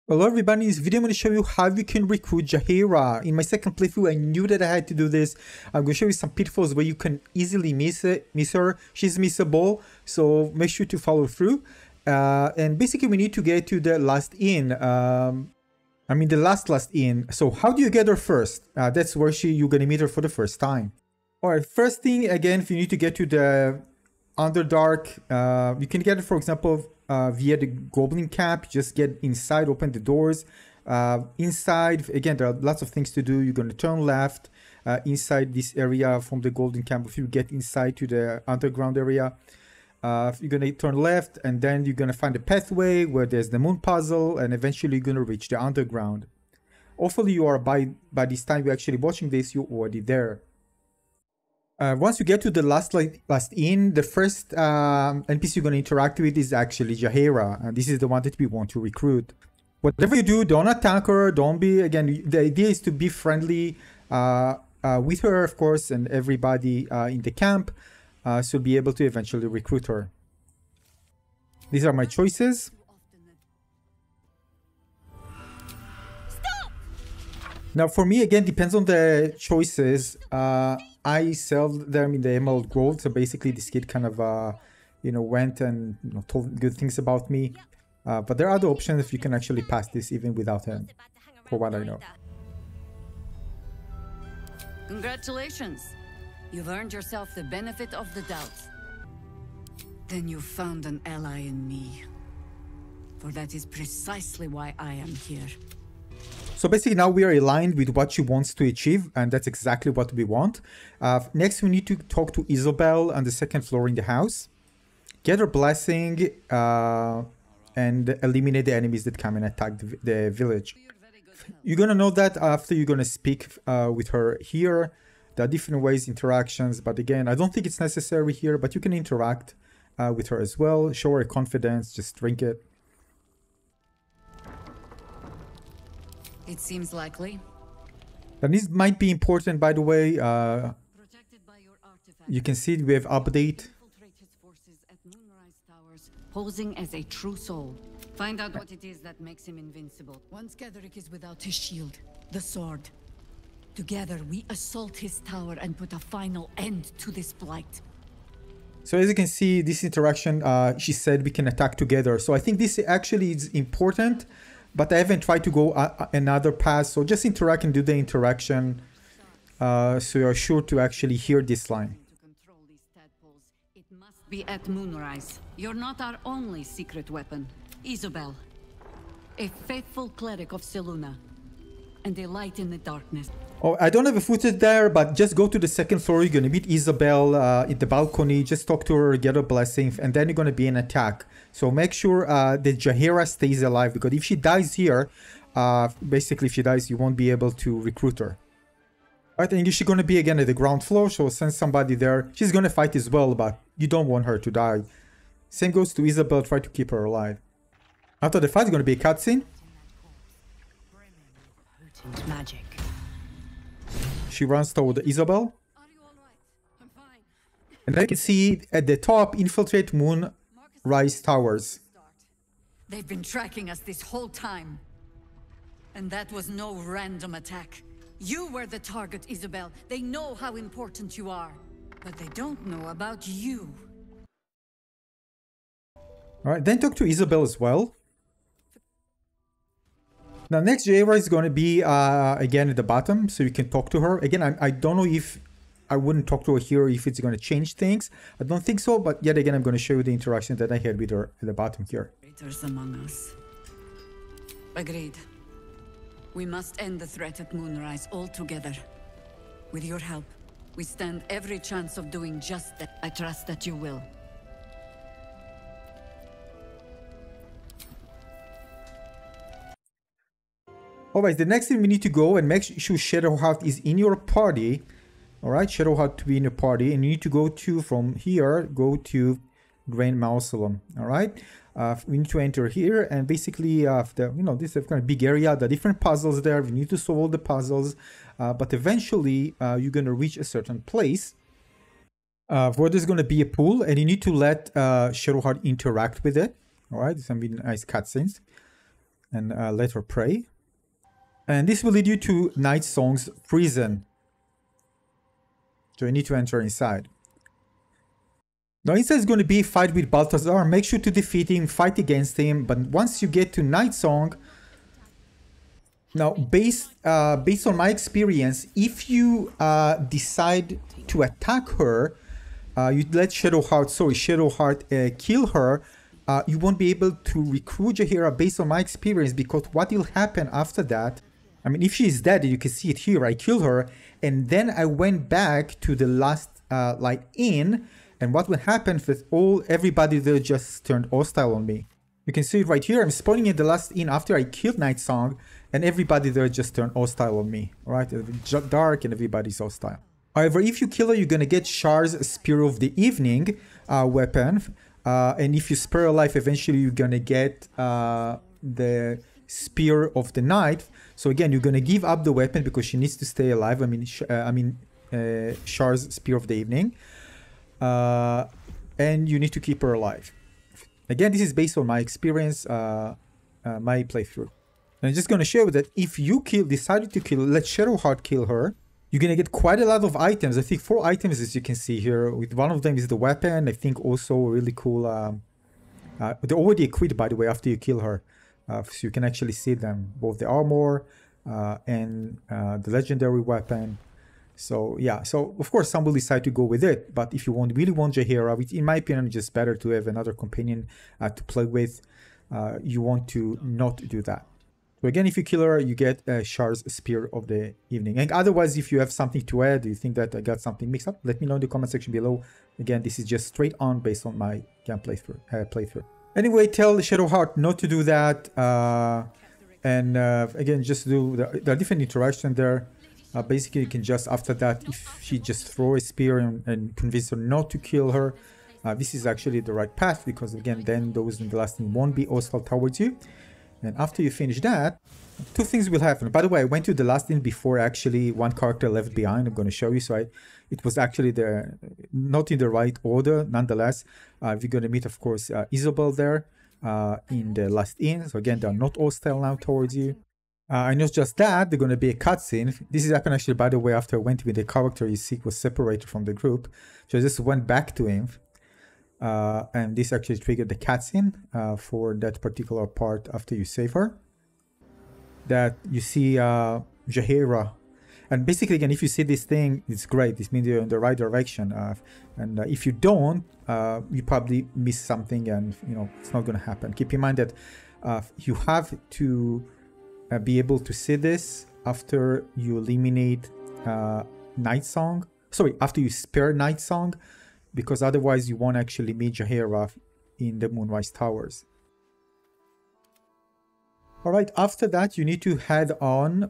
Hello everybody, in this video I'm going to show you how you can recruit Jaheira. In my second playthrough I knew that I had to do this. I'm going to show you some pitfalls where you can easily miss her. She's missable, so make sure to follow through. And basically we need to get to the last inn. The last inn. So how do you get her first? That's where you're going to meet her for the first time. Alright, first thing again, if you need to get to the underdark, you can get it, for example, via the goblin camp. Just get inside, open the doors. Inside, again, there are lots of things to do. You're going to turn left inside this area from the golden camp. If you get inside to the underground area, you're going to turn left, and then you're going to find a pathway where there's the moon puzzle, and eventually you're going to reach the underground. Hopefully you are, by this time you're actually watching this, you're already there. Once you get to the last inn, the first NPC you're going to interact with is actually Jaheira, and this is the one that we want to recruit. Whatever you do, don't attack her, don't be, again, the idea is to be friendly with her, of course, and everybody in the camp, so be able to eventually recruit her. These are my choices. Now, for me, again, depends on the choices. I sell them in the Emerald Gold, so basically this kid kind of, went and told good things about me. But there are other options if you can actually pass this even without him, for what I know. Congratulations! You've earned yourself the benefit of the doubt. Then you found an ally in me. For that is precisely why I am here. So basically now we are aligned with what she wants to achieve, and that's exactly what we want. Next we need to talk to Isabel on the second floor in the house. Get her blessing and eliminate the enemies that come and attack the village. You're gonna know that after you're gonna speak with her here. There are different ways, interactions, but again, I don't think it's necessary here, but you can interact with her as well. Show her confidence, just drink it. It seems likely. And this might be important, by the way. You can see we have update. Forces at Moonrise Towers, posing as a true soul. Find out what it is that makes him invincible. Once Gederick is without his shield, the sword. Together we assault his tower and put a final end to this blight. So as you can see, this interaction, she said we can attack together. So I think this actually is important. But I haven't tried to go another path, so just interact and do the interaction, so you're sure to actually hear this line. It must be at Moonrise. You're not our only secret weapon. Isabel, a faithful cleric of Selûne, and a light in the darkness. Oh, I don't have a footage there, but just go to the second floor. You're gonna meet Isabel in the balcony. Just talk to her, get a blessing, and then you're gonna be an attack. So make sure that Jaheira stays alive, because if she dies here, basically if she dies, you won't be able to recruit her. I think she's gonna be again at the ground floor, so send somebody there. She's gonna fight as well, but you don't want her to die. Same goes to Isabel, try to keep her alive. After the fight, it's gonna be a cutscene. Magic. She runs toward Isabel. And I can see at the top, infiltrate Moonrise Towers. They've been tracking us this whole time. And that was no random attack. You were the target, Isabel. They know how important you are. But they don't know about you. Alright, then talk to Isabel as well. Now next, Jaheira is going to be again at the bottom, so you can talk to her. Again, I don't know if I wouldn't talk to her here if it's going to change things. I don't think so, but yet again, I'm going to show you the interaction that I had with her at the bottom here. Traitors among us. Agreed. We must end the threat at Moonrise altogether. With your help, we stand every chance of doing just that. I trust that you will. Alright, the next thing we need to go and make sure Shadowheart is in your party. Alright, Shadowheart to be in your party, and you need to go to, from here, go to Grand Mausoleum. Alright, we need to enter here, and basically, this is kind of big area, the different puzzles there, we need to solve all the puzzles, but eventually, you're going to reach a certain place where there's going to be a pool, and you need to let Shadowheart interact with it. Alright, some really nice cutscenes. and let her pray. And this will lead you to Night Song's prison. So you need to enter inside. Now inside is going to be a fight with Balthazar. Make sure to defeat him, fight against him. But once you get to Night Song, now based on my experience, if you decide to attack her, you let Shadowheart kill her, you won't be able to recruit Jaheira based on my experience, because what will happen after that, I mean, if she is dead, you can see it here, I killed her, and then I went back to the last inn, and what will happen is everybody there just turned hostile on me. You can see it right here, I'm spawning in the last inn after I killed Night Song, and everybody there just turned hostile on me, alright? Dark and everybody's hostile. However, if you kill her, you're gonna get Shar's Spear of the Evening weapon, and if you spare her life, eventually you're gonna get the Spear of the Night. So again, you're gonna give up the weapon because she needs to stay alive. Shar's Spear of the Evening, and you need to keep her alive. Again, this is based on my experience, my playthrough. And I'm just gonna show you that if you decided to let Shadowheart kill her, you're gonna get quite a lot of items. I think 4 items, as you can see here. With one of them is the weapon. I think also really cool. They're already equipped, by the way, after you kill her. So you can actually see them, both the armor and the legendary weapon. So yeah, so of course some will decide to go with it, but if you really want Jaheira, which in my opinion is just better to have another companion to play with, you want to not do that. So again, if you kill her, you get Shar's Spear of the Evening. And otherwise, if you have something to add, you think that I got something mixed up, let me know in the comment section below. Again, this is just straight on based on my gameplay playthrough. Anyway, tell Shadowheart not to do that. Again, just do the different interaction there. Basically, you can just, after that, if she just throw a spear and convince her not to kill her, this is actually the right path, because again, then those in the last thing won't be hostile towards you. And after you finish that, 2 things will happen. By the way, I went to the last inn before actually one character left behind. I'm going to show you. So it was actually not in the right order. Nonetheless, we're going to meet, of course, Isabel there in the last inn. So again, they're not hostile now towards you. And not just that, they're going to be a cutscene. This is happened actually, by the way, after I went with the character you see was separated from the group. So I just went back to him. And this actually triggered the cutscene for that particular part after you save her. That you see Jaheira. And basically, again, if you see this thing, it's great. This means you're in the right direction. And if you don't, you probably miss something, and it's not going to happen. Keep in mind that you have to be able to see this after you eliminate Night Song. Sorry, after you spare Night Song, because otherwise you won't actually meet Jaheira in the Moonrise Towers. Alright, after that you need to head on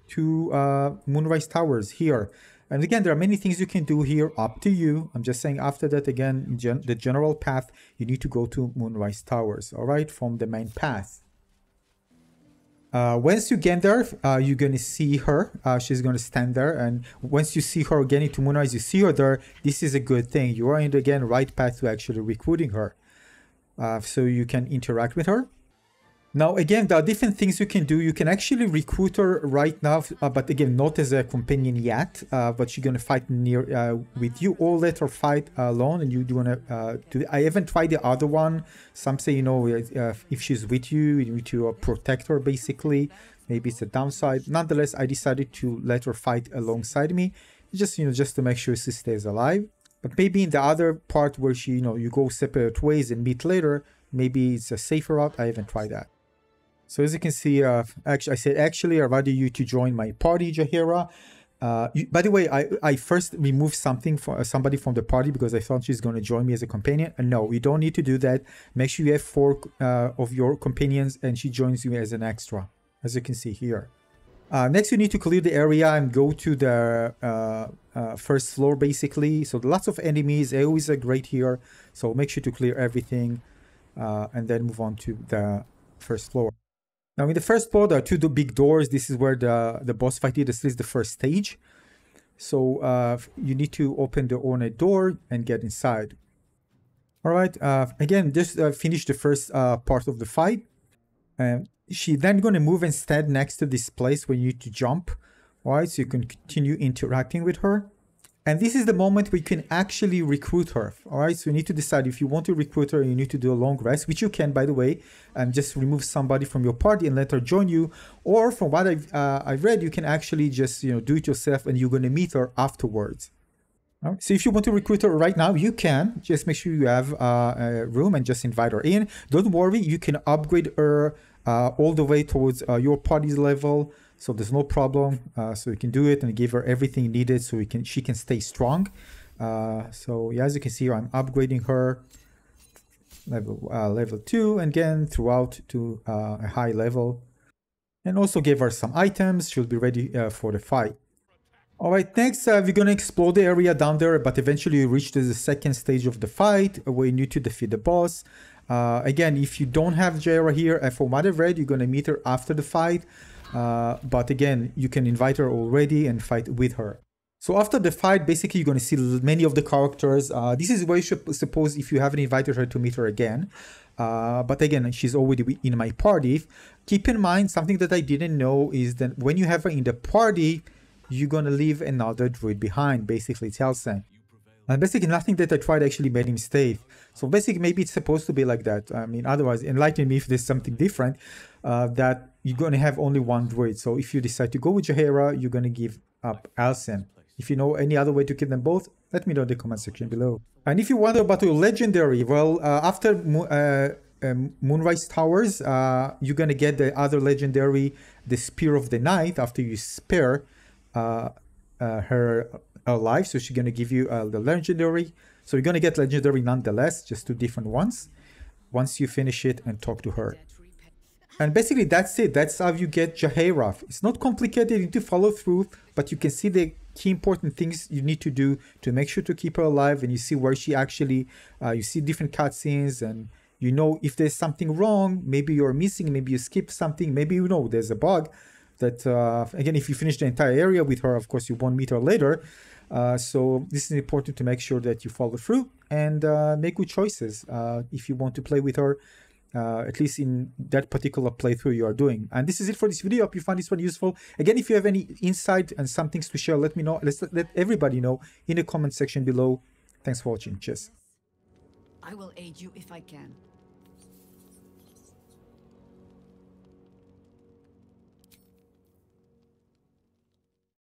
to Moonrise Towers here. And again, there are many things you can do here, up to you. I'm just saying after that, again, the general path, you need to go to Moonrise Towers, alright, from the main path. Once you get there, you're going to see her. She's going to stand there. And once you see her getting to Moonrise, you see her there. This is a good thing. You are in the, again, right path to actually recruiting her. So you can interact with her. Now, again, there are different things you can do. You can actually recruit her right now, but again, not as a companion yet. But she's going to fight with you, or let her fight alone. And you do want to do. I haven't tried the other one. Some say, if she's with you, you need to protect her, basically. Maybe it's a downside. Nonetheless, I decided to let her fight alongside me, just to make sure she stays alive. But maybe in the other part where she, you go separate ways and meet later, maybe it's a safer route. I haven't tried that. So as you can see, actually, I'd rather you to join my party, Jaheira. By the way, I first removed somebody from the party because I thought she's going to join me as a companion. And no, you don't need to do that. Make sure you have 4 of your companions and she joins you as an extra, as you can see here. Next, you need to clear the area and go to the first floor, basically. So lots of enemies. They always are great here. So make sure to clear everything and then move on to the first floor. Now, in the first floor, there are 2 big doors. This is where the boss fight is. This is the first stage. So you need to open the ornate door and get inside. All right. Again, just finish the first part of the fight. she then gonna move and stand next to this place where you need to jump. Alright, so you can continue interacting with her. And this is the moment where you can actually recruit her. Alright, so you need to decide if you want to recruit her, you need to do a long rest, which you can, by the way, and just remove somebody from your party and let her join you. Or from what I've read, you can actually just, do it yourself and you're going to meet her afterwards. Right. So if you want to recruit her right now, you can. Just make sure you have a room and just invite her in. Don't worry, you can upgrade her all the way towards your party's level. So there's no problem. So you can do it and give her everything needed so she can stay strong. So yeah, as you can see here, I'm upgrading her level 2 and again throughout to a high level. And also give her some items. She'll be ready for the fight. Alright, next we're gonna explore the area down there, but eventually you reach to the second stage of the fight where you need to defeat the boss. Again, if you don't have Jaheira here, from what I've read, you're gonna meet her after the fight. But again, you can invite her already and fight with her. So after the fight, basically you're going to see many of the characters. This is where you should suppose if you haven't invited her to meet her again. But again, she's already in my party. Keep in mind, something that I didn't know is that when you have her in the party, you're going to leave another druid behind. Basically, it's Halsin. And basically nothing that I tried actually made him stay. So basically maybe it's supposed to be like that. I mean, otherwise enlighten me if there's something different, that you're going to have only one druid. So if you decide to go with Jaheira, you're going to give up Halsin. If you know any other way to kill them both, let me know in the comment section below. And if you wonder about your legendary, well, after Moonrise Towers, you're going to get the other legendary, the Spear of the Night, after you spare her alive. So she's going to give you the legendary. So you're going to get legendary nonetheless, just 2 different ones once you finish it and talk to her. And basically that's it. That's how you get Jaheira. It's not complicated, you need to follow through, but you can see the key important things you need to do to make sure to keep her alive, and you see where she actually, you see different cutscenes, and you know if there's something wrong, maybe you're missing, maybe you skip something, maybe there's a bug that, again, if you finish the entire area with her, of course you won't meet her later. So this is important to make sure that you follow through and make good choices if you want to play with her, at least in that particular playthrough you are doing. And this is it for this video. I hope you find this one useful. Again, if you have any insight and some things to share, let me know. Let everybody know in the comment section below. Thanks for watching. Cheers. I will aid you if I can.